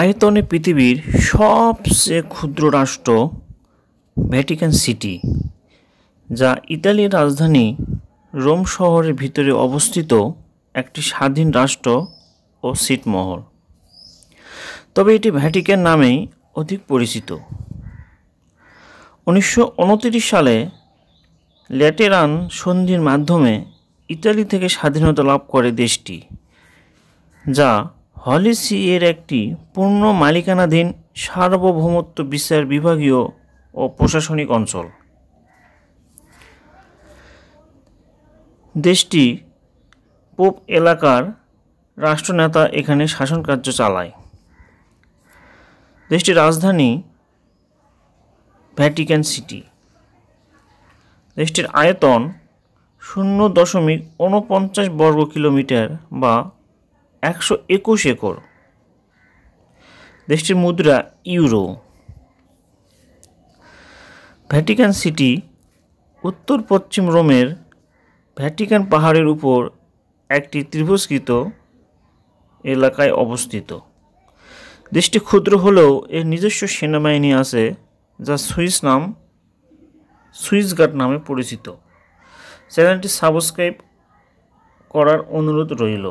আয়তনে পৃথিবীর সবচেয়ে ক্ষুদ্র রাষ্ট্র ভ্যাটিকান সিটি, যা ইতালির রাজধানী রোম শহরের ভিতরে অবস্থিত একটি স্বাধীন রাষ্ট্র ও ছিটমহল। তবে এটি ভ্যাটিকান নামেই অধিক পরিচিত। 1929 সালে ল্যাটেরান সন্ধির মাধ্যমে ইতালি থেকে স্বাধীনতা লাভ করে দেশটি, যা হলি সি এর একটি পূর্ণ মালিকানাধীন সার্বভৌমত্ব বিচার বিভাগীয় ও প্রশাসনিক অঞ্চল। দেশটি পোপ এলাকার রাষ্ট্রনেতা এখানে শাসনকার্য চালায়। দেশটির রাজধানী ভ্যাটিকান সিটি। দেশটির আয়তন 0.49 বর্গ কিলোমিটার বা 121 একর। দেশটির মুদ্রা ইউরো। ভ্যাটিকান সিটি উত্তর পশ্চিম রোমের ভ্যাটিকান পাহাড়ের উপর একটি ত্রিভুজাকৃত এলাকায় অবস্থিত। দেশটি ক্ষুদ্র হলেও এর নিজস্ব সেনাবাহিনী আছে, যা সুইস গার্ড নামে পরিচিত। চ্যানেলটি সাবস্ক্রাইব করার অনুরোধ রইল।